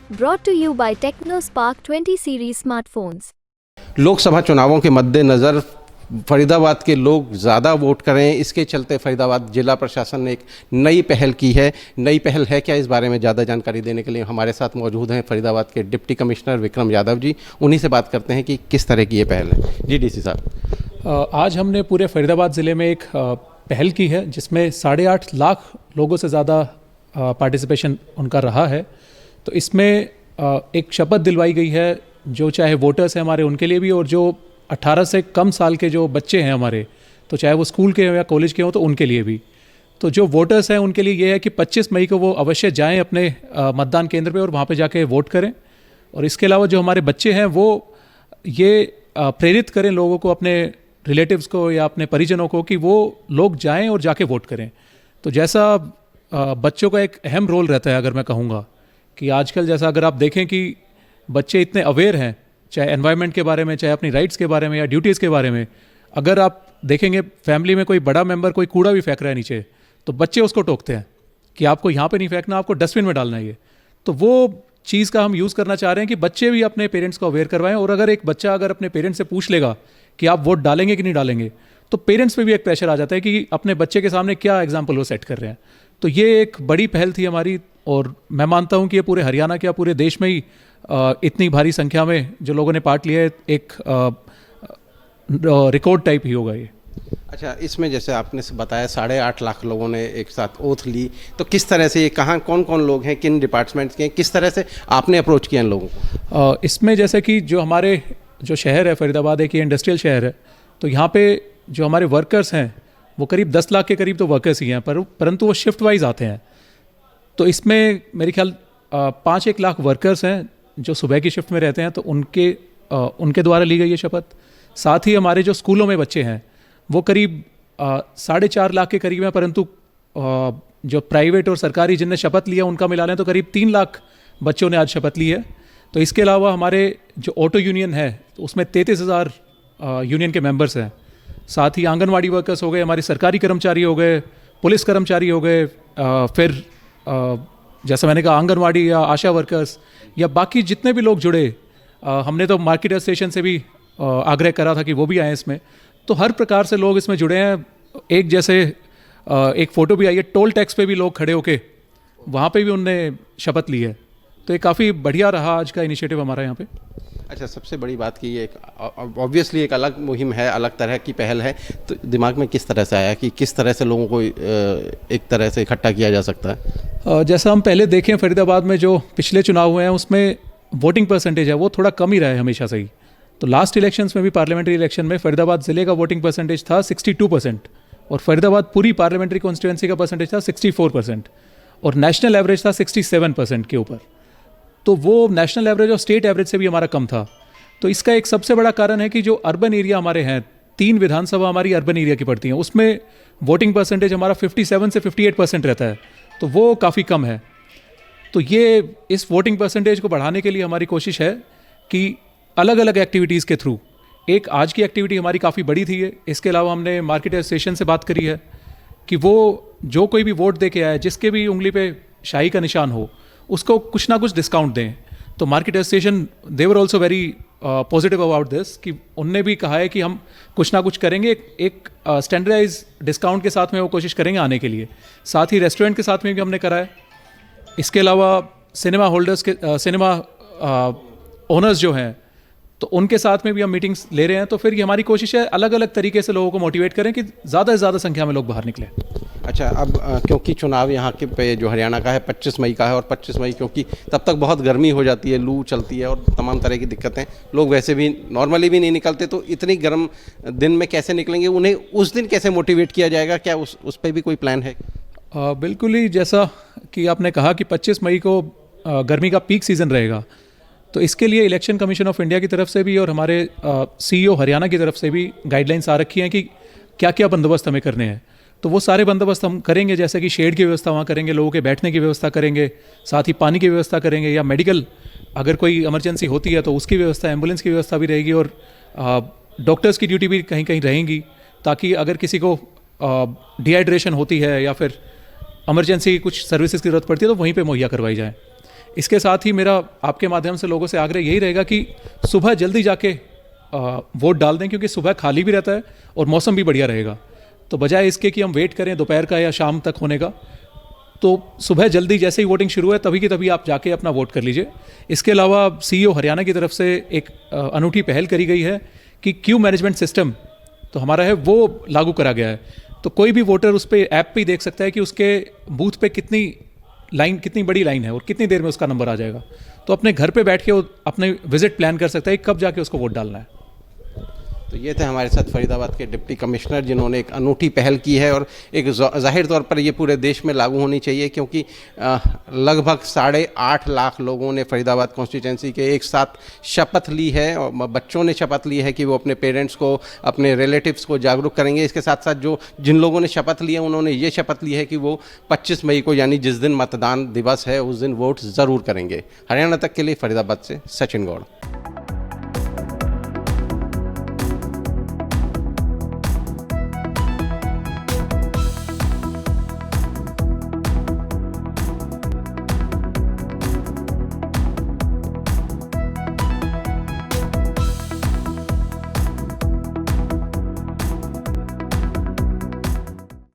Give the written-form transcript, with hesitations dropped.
Brought to you by TechnoSpark 20 series smartphones. Lok Sabha चुनावों के मद्देनज़र फरीदाबाद के लोग ज़्यादा वोट करें, इसके चलते फरीदाबाद जिला प्रशासन ने एक नई पहल की है। नई पहल है क्या, इस बारे में ज़्यादा जानकारी देने के लिए हमारे साथ मौजूद हैं फरीदाबाद के डिप्टी कमिश्नर विक्रम यादव जी। उन्हीं से बात करते हैं कि किस तरह की ये पहल है। जी डीसी साहब, आज हमने पूरे फरीदाबाद ज़िले में एक पहल की है जिसमें 8.5 लाख लोगों से ज़्यादा पार्टिसिपेशन उनका रहा है। तो इसमें एक शपथ दिलवाई गई है, जो चाहे वोटर्स हैं हमारे उनके लिए भी, और जो 18 से कम साल के जो बच्चे हैं हमारे, तो चाहे वो स्कूल के हों या कॉलेज के हों, तो उनके लिए भी। तो जो वोटर्स हैं उनके लिए ये है कि 25 मई को वो अवश्य जाएं अपने मतदान केंद्र पे और वहाँ पे जाके वोट करें। और इसके अलावा जो हमारे बच्चे हैं वो ये प्रेरित करें लोगों को, अपने रिलेटिव्स को या अपने परिजनों को, कि वो लोग जाएं और जाके वोट करें। तो जैसा बच्चों का एक अहम रोल रहता है, अगर मैं कहूँगा कि आजकल जैसा अगर आप देखें कि बच्चे इतने अवेयर हैं, चाहे एनवायरनमेंट के बारे में, चाहे अपनी राइट्स के बारे में या ड्यूटीज़ के बारे में। अगर आप देखेंगे फैमिली में कोई बड़ा मेंबर कोई कूड़ा भी फेंक रहा है नीचे, तो बच्चे उसको टोकते हैं कि आपको यहाँ पे नहीं फेंकना, आपको डस्टबिन में डालना है ये। तो वो चीज़ का हम यूज़ करना चाह रहे हैं कि बच्चे भी अपने पेरेंट्स को अवेयर करवाएं। और अगर एक बच्चा अगर अपने पेरेंट्स से पूछ लेगा कि आप वोट डालेंगे कि नहीं डालेंगे, तो पेरेंट्स पे भी एक प्रेशर आ जाता है कि अपने बच्चे के सामने क्या एग्जाम्पल वो सेट कर रहे हैं। तो ये एक बड़ी पहल थी हमारी, और मैं मानता हूँ कि ये पूरे हरियाणा के या पूरे देश में ही इतनी भारी संख्या में जो लोगों ने पार्ट लिया है, एक रिकॉर्ड टाइप ही होगा ये। अच्छा, इसमें जैसे आपने बताया 8.5 लाख लोगों ने एक साथ ओथ ली, तो किस तरह से ये, कहाँ कौन कौन लोग हैं, किन डिपार्टमेंट्स के हैं, किस तरह से आपने अप्रोच किया इन लोगों को? इसमें जैसे कि जो हमारे जो शहर है फरीदाबाद, एक ये इंडस्ट्रियल शहर है, तो यहाँ पे जो हमारे वर्कर्स हैं वो करीब 10 लाख के करीब तो वर्कर्स ही हैं, परंतु वो शिफ्ट वाइज आते हैं। तो इसमें मेरे ख्याल 5-1 लाख वर्कर्स हैं जो सुबह की शिफ्ट में रहते हैं, तो उनके द्वारा ली गई ये शपथ। साथ ही हमारे जो स्कूलों में बच्चे हैं वो करीब 4.5 लाख के करीब हैं, परंतु जो प्राइवेट और सरकारी जिनने शपथ लिया उनका मिला लें तो करीब 3 लाख बच्चों ने आज शपथ ली है। तो इसके अलावा हमारे जो ऑटो यूनियन है, तो उसमें 33,000 यूनियन के मेंबर्स हैं। साथ ही आंगनवाड़ी वर्कर्स हो गए, हमारे सरकारी कर्मचारी हो गए, पुलिस कर्मचारी हो गए, फिर जैसा मैंने कहा आंगनवाड़ी या आशा वर्कर्स या बाकी जितने भी लोग जुड़े। हमने तो मार्केट स्टेशन से भी आग्रह करा था कि वो भी आए इसमें। तो हर प्रकार से लोग इसमें जुड़े हैं। एक जैसे एक फ़ोटो भी आई है, टोल टैक्स पे भी लोग खड़े होके वहाँ पे भी उनने शपथ ली है। तो ये काफ़ी बढ़िया रहा आज का इनिशिएटिव हमारा यहाँ पे। अच्छा, सबसे बड़ी बात की ये ऑब्वियसली एक अलग मुहिम है, अलग तरह की पहल है, तो दिमाग में किस तरह से आया कि किस तरह से लोगों को एक तरह से इकट्ठा किया जा सकता है? जैसा हम पहले देखें फरीदाबाद में जो पिछले चुनाव हुए हैं उसमें वोटिंग परसेंटेज है वो थोड़ा कम ही रहा है हमेशा से ही। तो लास्ट इलेक्शंस में भी, पार्लियामेंट्री इलेक्शन में, फरीदाबाद ज़िले का वोटिंग परसेंटेज था 62% और फरीदाबाद पूरी पार्लियामेंट्री कॉन्स्टिट्यूंसी का परसेंटेज था 64% और नेशनल एवरेज था 67% के ऊपर। तो वो नेशनल एवरेज और स्टेट एवरेज से भी हमारा कम था। तो इसका एक सबसे बड़ा कारण है कि जो अर्बन एरिया हमारे हैं, 3 विधानसभा हमारी अर्बन एरिया की पड़ती हैं, उसमें वोटिंग परसेंटेज हमारा 57 से 58% रहता है, तो वो काफ़ी कम है। तो ये इस वोटिंग परसेंटेज को बढ़ाने के लिए हमारी कोशिश है कि अलग अलग एक्टिविटीज़ के थ्रू, एक आज की एक्टिविटी हमारी काफ़ी बड़ी थी है। इसके अलावा हमने मार्केट एसोसिएशन से बात करी है कि वो जो कोई भी वोट दे के आए, जिसके भी उंगली पे शाही का निशान हो, उसको कुछ ना कुछ डिस्काउंट दें। तो market association they were also very positive about this, कि उनने भी कहा है कि हम कुछ ना कुछ करेंगे, एक स्टैंडर्डाइज डिस्काउंट के साथ में वो कोशिश करेंगे आने के लिए। साथ ही रेस्टोरेंट के साथ में भी हमने करा है। इसके अलावा सिनेमा होल्डर्स के, सिनेमा ओनर्स जो हैं, तो उनके साथ में भी हम मीटिंग्स ले रहे हैं। तो फिर ये हमारी कोशिश है अलग अलग तरीके से लोगों को मोटिवेट करें कि ज़्यादा से ज़्यादा संख्या में लोग बाहर निकलें। अच्छा, अब क्योंकि चुनाव यहाँ के पे जो हरियाणा का है 25 मई का है, और 25 मई क्योंकि तब तक बहुत गर्मी हो जाती है, लू चलती है और तमाम तरह की दिक्कतें, लोग वैसे भी नॉर्मली भी नहीं निकलते, तो इतनी गर्म दिन में कैसे निकलेंगे, उन्हें उस दिन कैसे मोटिवेट किया जाएगा, क्या उस पर भी कोई प्लान है? बिल्कुल ही, जैसा कि आपने कहा कि 25 मई को गर्मी का पीक सीज़न रहेगा, तो इसके लिए इलेक्शन कमीशन ऑफ इंडिया की तरफ से भी और हमारे CEO हरियाणा की तरफ से भी गाइडलाइंस आ रखी हैं कि क्या क्या बंदोबस्त हमें करने हैं। तो वो सारे बंदोबस्त हम करेंगे, जैसे कि शेड की व्यवस्था वहाँ करेंगे, लोगों के बैठने की व्यवस्था करेंगे, साथ ही पानी की व्यवस्था करेंगे, या मेडिकल अगर कोई इमरजेंसी होती है तो उसकी व्यवस्था, एम्बुलेंस की व्यवस्था भी रहेगी, और डॉक्टर्स की ड्यूटी भी कहीं कहीं रहेंगी, ताकि अगर किसी को डिहाइड्रेशन होती है या फिर इमरजेंसी कुछ सर्विसेज की ज़रूरत पड़ती है तो वहीं पे मुहैया करवाई जाए। इसके साथ ही मेरा आपके माध्यम से लोगों से आग्रह यही रहेगा कि सुबह जल्दी जाके वोट डाल दें, क्योंकि सुबह खाली भी रहता है और मौसम भी बढ़िया रहेगा। तो बजाय इसके कि हम वेट करें दोपहर का या शाम तक होने का, तो सुबह जल्दी जैसे ही वोटिंग शुरू है तभी की तभी आप जाके अपना वोट कर लीजिए। इसके अलावा सीईओ हरियाणा की तरफ से एक अनूठी पहल करी गई है कि क्यू मैनेजमेंट सिस्टम तो हमारा है वो लागू करा गया है। तो कोई भी वोटर उस पर ऐप पे ही देख सकता है कि उसके बूथ पे कितनी बड़ी लाइन है और कितनी देर में उसका नंबर आ जाएगा। तो अपने घर पे बैठ के वो अपने विजिट प्लान कर सकता है कब जाके उसको वोट डालना है। तो ये थे हमारे साथ फरीदाबाद के डिप्टी कमिश्नर, जिन्होंने एक अनूठी पहल की है और एक जाहिर तौर पर ये पूरे देश में लागू होनी चाहिए, क्योंकि लगभग 8.5 लाख लोगों ने फरीदाबाद कॉन्स्टिट्यूंसी के एक साथ शपथ ली है और बच्चों ने शपथ ली है कि वो अपने पेरेंट्स को, अपने रिलेटिव्स को जागरूक करेंगे। इसके साथ साथ जिन लोगों ने शपथ ली है उन्होंने ये शपथ ली है कि वो 25 मई को, यानी जिस दिन मतदान दिवस है, उस दिन वोट ज़रूर करेंगे। हरियाणा तक के लिए फरीदाबाद से सचिन गौड़।